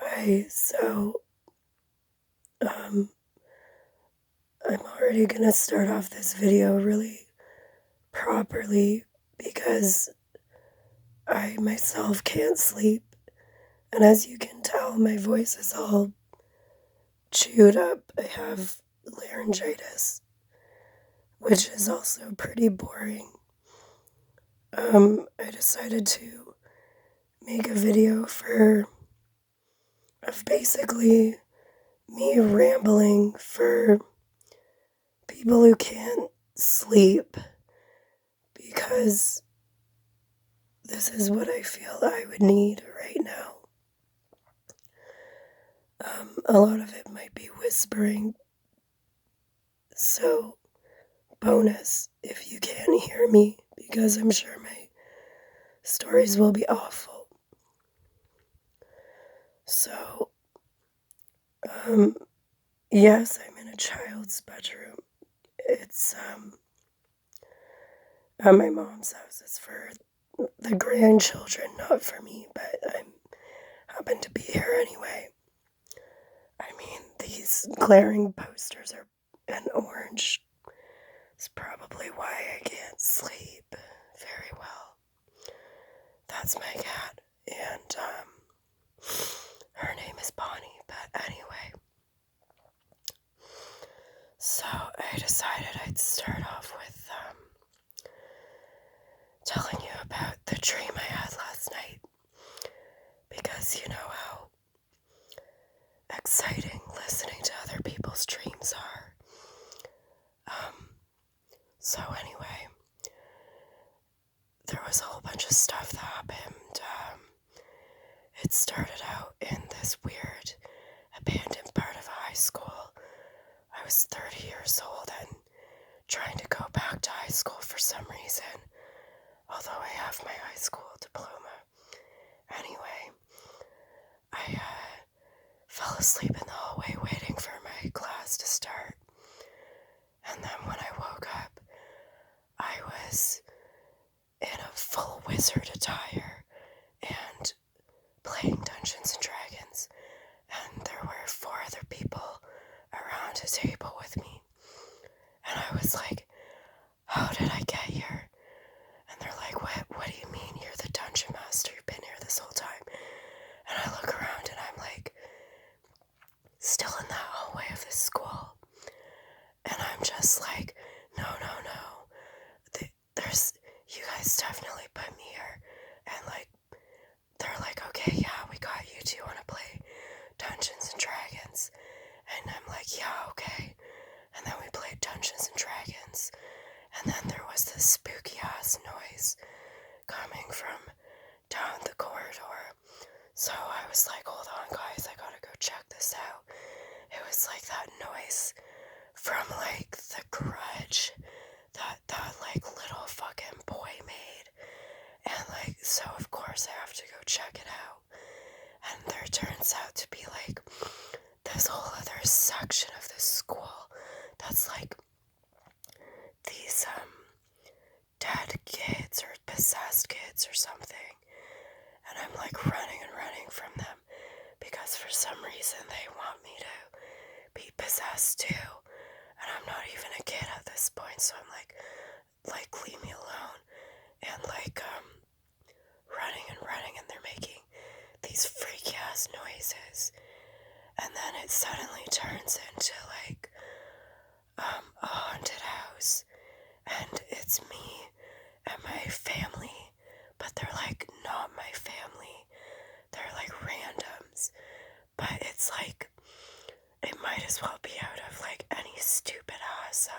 Hi, so um, I'm already gonna start off this video really properly because I myself can't sleep, and as you can tell, my voice is all chewed up. I have laryngitis, which is also pretty boring. I decided to make a video of basically me rambling for people who can't sleep because this is what I feel I would need right now. A lot of it might be whispering, so bonus if you can't hear me because I'm sure my stories will be awful. So, um, yes, I'm in a child's bedroom. It's at my mom's house. It's for the grandchildren, not for me, but I happen to be here anyway. I mean, these glaring posters are an orange. It's probably why I can't sleep very well. That's my cat, and her name is Bonnie, but anyway. So I decided I'd start off with telling you about the dream I had last night, because you know how exciting listening to other people's dreams are. So anyway, there was a whole bunch of stuff that happened. It started out in this weird abandoned part of a high school. I was 30 years old and trying to go back to high school for some reason, although I have my high school diploma. Anyway, I fell asleep in the hallway waiting for my class to start. And then when I woke up, I was in a full wizard attire and playing Dungeons and Dragons. And there were 4 other people around a table with me. And I was like, how did I get here? And they're like, what do you mean? You're the dungeon master. You've been here this whole time. And I look around and I'm like, still in that hallway of this school. And I'm just like, no. You guys definitely put me here. And like, they're like, okay, yeah, we got you. Do you want to play Dungeons and Dragons? And I'm like, yeah, okay. And then we played Dungeons and Dragons. And then there was this spooky ass noise coming from down the corridor. So I was like, hold on guys, I gotta go check this out. It was like that noise from like The Grudge that like little fucking boy made. And like, so of course I have to go check it out. And there turns out to be like this whole other section of the school that's like these dead kids or possessed kids or something. And I'm like running from them because for some reason they want me to be possessed too. And I'm not even a kid at this point, so I'm like leave me alone. And like running and they're making these freaky ass noises. And then it suddenly turns into like a haunted house. And it's me and my family, but they're like not my family. They're like randoms. But it's like, it might as well be out of like any stupid ass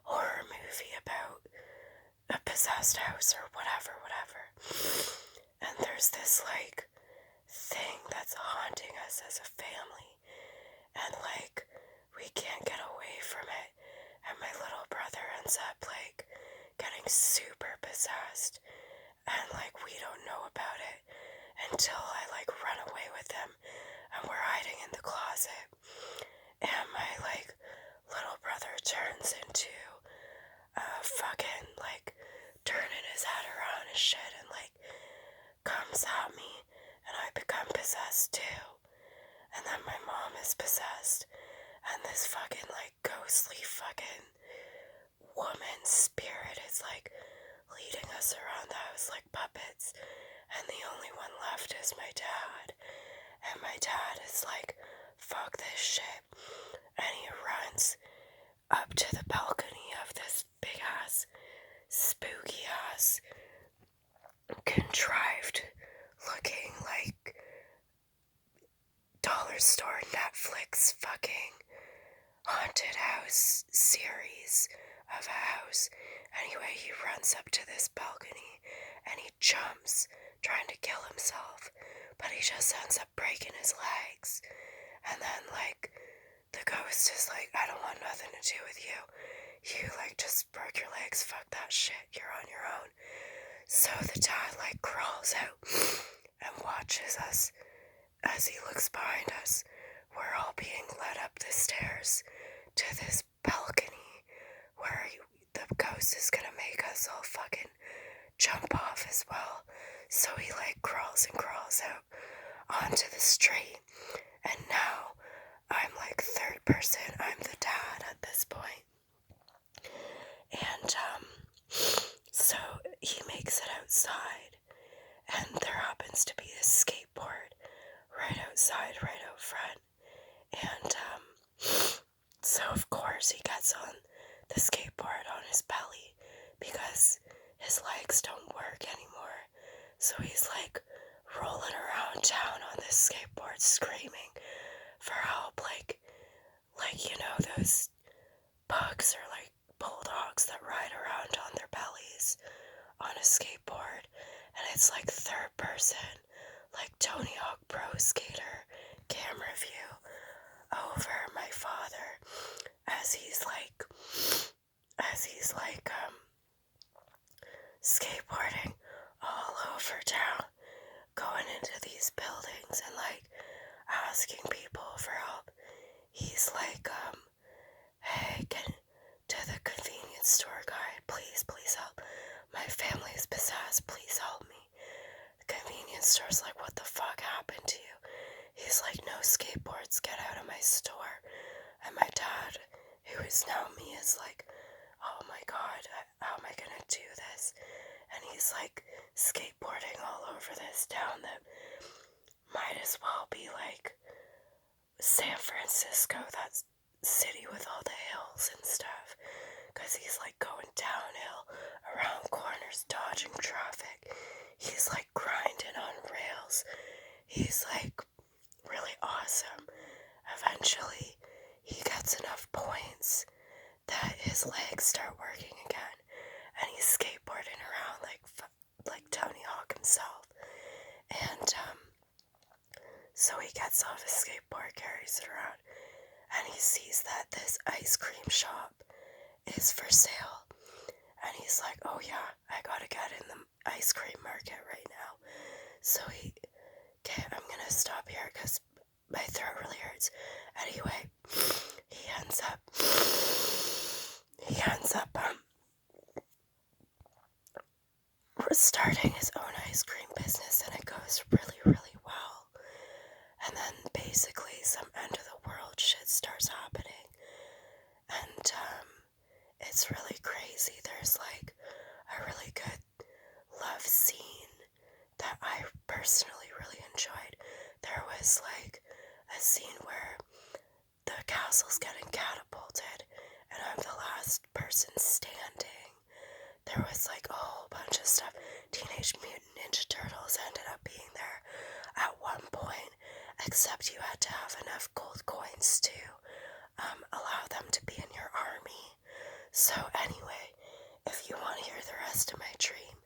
horror movie about a possessed house or whatever. And there's this like thing that's haunting us as a family. And like, we can't get away from it. And my little brother ends up like getting super possessed. And like, we don't know about it until I like run away with them and we're hiding in the closet. And my like little brother turns into fucking like turning his head around and shit and like comes at me and I become possessed too. And then my mom is possessed. And this fucking, like, ghostly fucking woman spirit is, like, leading us around the house like puppets. And the only one left is my dad. And my dad is like, fuck this shit. And he runs up to the balcony of this big ass, spooky ass, contrived looking like dollar store Netflix fucking haunted house series of a house. Anyway, he runs up to this balcony and he jumps, trying to kill himself, but he just ends up breaking his legs. And then, like, the ghost is like, I don't want nothing to do with you. You, like, just broke your legs. Fuck that shit. You're on your own. So the dad, like, crawls out and watches us as he looks behind us. We're all being led up the stairs to this balcony where the ghost is gonna make us all fucking jump off as well. So he, like, crawls and crawls out onto the street. And now I'm like third person. I'm the dad at this point. And so he makes it outside, and there happens to be this skateboard right outside, right out front. And so of course he gets on the skateboard on his belly because his legs don't work anymore. So he's like rolling around town on this skateboard screaming for help, like you know, those pugs or like bulldogs that ride around on their bellies on a skateboard. And it's like third person, like Tony Hawk Pro Skater camera view over my father as he's like skateboarding all over town, going into these buildings and like asking people for help. He's like, hey, to the convenience store guy, please help. My family is possessed, please help me. The convenience store's like, what the fuck happened to you? He's like, no skateboards, get out of my store. And my dad, who is now me, is like, oh my god, how am I gonna do this? And he's like skateboarding all over this town that might as well be like San Francisco, that city with all the hills and stuff, because he's like going downhill around corners, dodging traffic. He's like grinding on rails. He's like really awesome. Eventually he gets enough points that his legs start working again, and he's skateboarding around like Tony Hawk himself. And so he gets off his skateboard, carries it around, and he sees that this ice cream shop is for sale. And he's like, oh yeah, I gotta get in the ice cream market right now. So I'm gonna stop here because my throat really hurts. Anyway, he ends up starting his own ice cream business, and it goes really, really well. And then basically some end of the world shit starts happening, and it's really crazy. There's like a really good love scene that I personally really enjoyed. There was like a scene where the castle's getting catapulted and I'm the last person standing. There was like a whole bunch of stuff. Teenage Mutant Ninja Turtles ended up being there at one point, except you had to have enough gold coins to allow them to be in your army. So anyway, if you want to hear the rest of my dream,